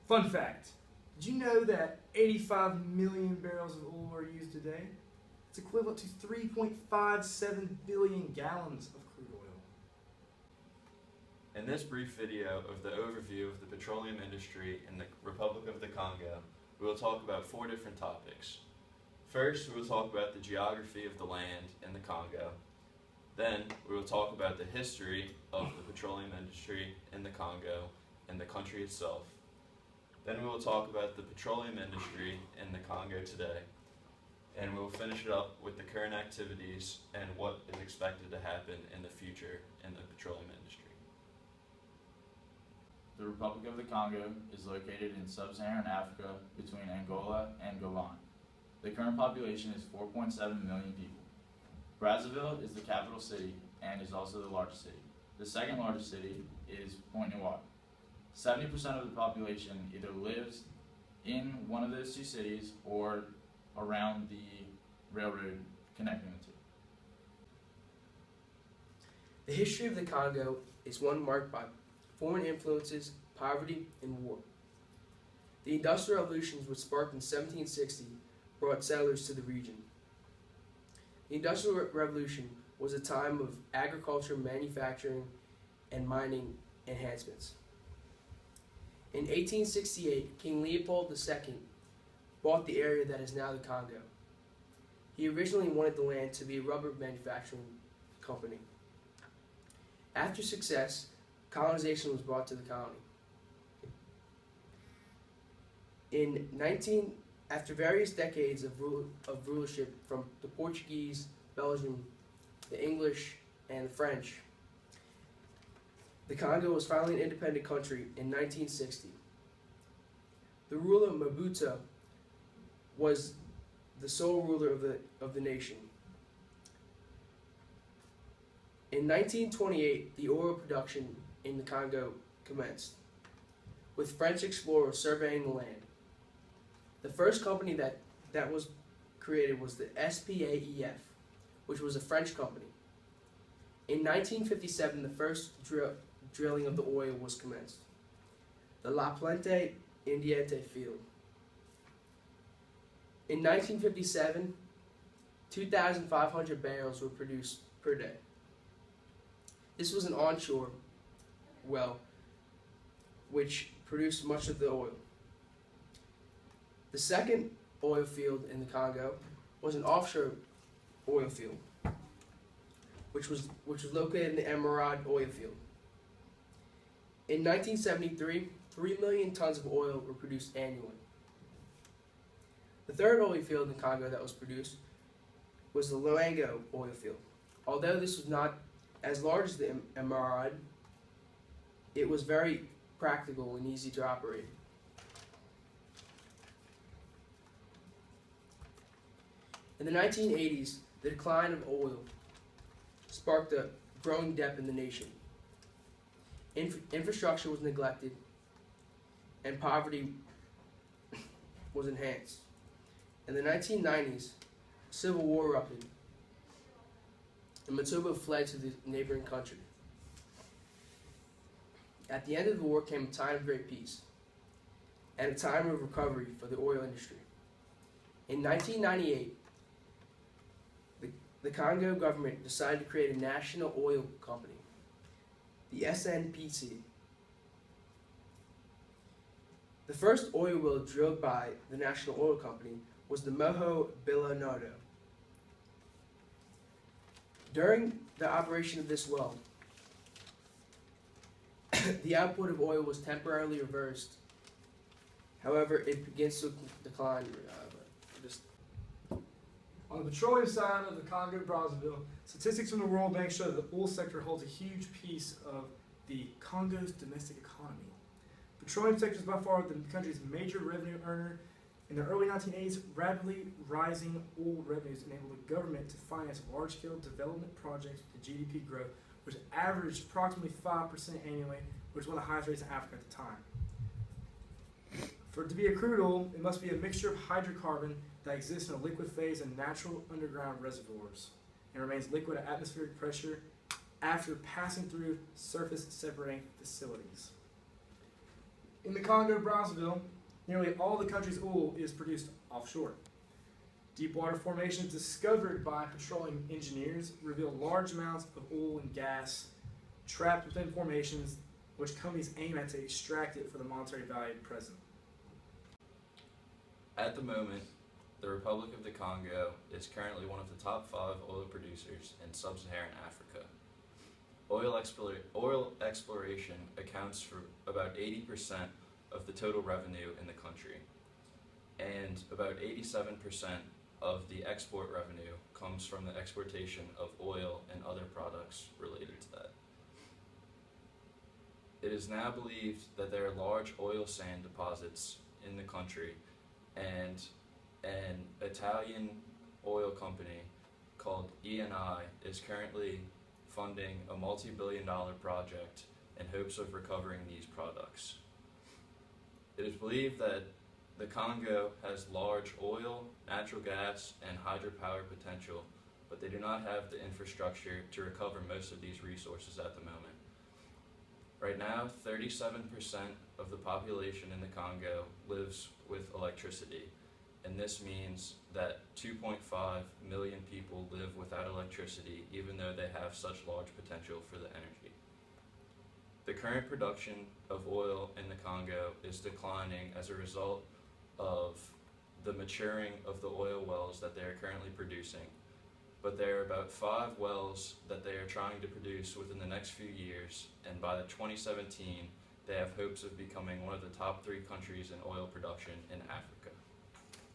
Fun fact, did you know that 85 million barrels of oil are used today? It's equivalent to 3.57 billion gallons of crude oil. In this brief video of the overview of the petroleum industry in the Republic of the Congo, we will talk about 4 different topics. First, we will talk about the geography of the land in the Congo. Then, we will talk about the history of the petroleum industry in the Congo and the country itself. Then we will talk about the petroleum industry in the Congo today. And we will finish it up with the current activities and what is expected to happen in the future in the petroleum industry. The Republic of the Congo is located in sub-Saharan Africa between Angola and Gabon. The current population is 4.7 million people. Brazzaville is the capital city and is also the largest city. The second largest city is Pointe-Noire. 70% of the population either lives in one of those 2 cities or around the railroad connecting the 2. The history of the Congo is one marked by foreign influences, poverty, and war. The Industrial Revolutions, which sparked in 1760, brought settlers to the region. The Industrial Revolution was a time of agriculture, manufacturing, and mining enhancements. In 1868, King Leopold II bought the area that is now the Congo. He originally wanted the land to be a rubber manufacturing company. After success, colonization was brought to the colony. After various decades of rulership from the Portuguese, Belgian, the English, and the French, the Congo was finally an independent country in 1960. The ruler Mobutu was the sole ruler of the nation. In 1928, the oil production in the Congo commenced, with French explorers surveying the land. The first company that was created was the SPAEF, which was a French company. In 1957, the first drilling of the oil was commenced, the La Plante Indiente field. In 1957, 2,500 barrels were produced per day. This was an onshore well, which produced much of the oil. The second oil field in the Congo was an offshore oil field, which was located in the Emerald oil field. In 1973, 3 million tons of oil were produced annually. The third oil field in Congo that was produced was the Luango oil field. Although this was not as large as the Emerald, it was very practical and easy to operate. In the 1980s, the decline of oil sparked a growing debt in the nation. Infrastructure was neglected, and poverty was enhanced. In the 1990s, civil war erupted, and Mobutu fled to the neighboring country. At the end of the war came a time of great peace, and a time of recovery for the oil industry. In 1998, the Congo government decided to create a national oil company, the SNPC. The first oil well drilled by the National Oil Company was the Moho Bilonado. During the operation of this well, the output of oil was temporarily reversed. However, it begins to decline. On the petroleum side of the Congo Brazzaville, statistics from the World Bank show that the oil sector holds a huge piece of the Congo's domestic economy. The petroleum sector is by far the country's major revenue earner. In the early 1980s, rapidly rising oil revenues enabled the government to finance large-scale development projects with the GDP growth, which averaged approximately 5% annually, which was one of the highest rates in Africa at the time. For it to be a crude oil, it must be a mixture of hydrocarbon that exists in a liquid phase in natural underground reservoirs and remains liquid at atmospheric pressure after passing through surface separating facilities. In the Congo Brazzaville, nearly all the country's oil is produced offshore. Deepwater formations discovered by petroleum engineers reveal large amounts of oil and gas trapped within formations, which companies aim at to extract it for the monetary value present. At the moment, the Republic of the Congo is currently one of the top 5 oil producers in sub-Saharan Africa. Oil exploration accounts for about 80% of the total revenue in the country, and about 87% of the export revenue comes from the exportation of oil and other products related to that. It is now believed that there are large oil sand deposits in the country, and an Italian oil company called ENI is currently funding a multi-billion-dollar project in hopes of recovering these products. It is believed that the Congo has large oil, natural gas, and hydropower potential, but they do not have the infrastructure to recover most of these resources at the moment. Right now, 37% of the population in the Congo lives with electricity, and this means that 2.5 million people live without electricity, even though they have such large potential for the energy. The current production of oil in the Congo is declining as a result of the maturing of the oil wells that they are currently producing, but there are about 5 wells that they are trying to produce within the next few years, and by 2017 they have hopes of becoming one of the top 3 countries in oil production in Africa.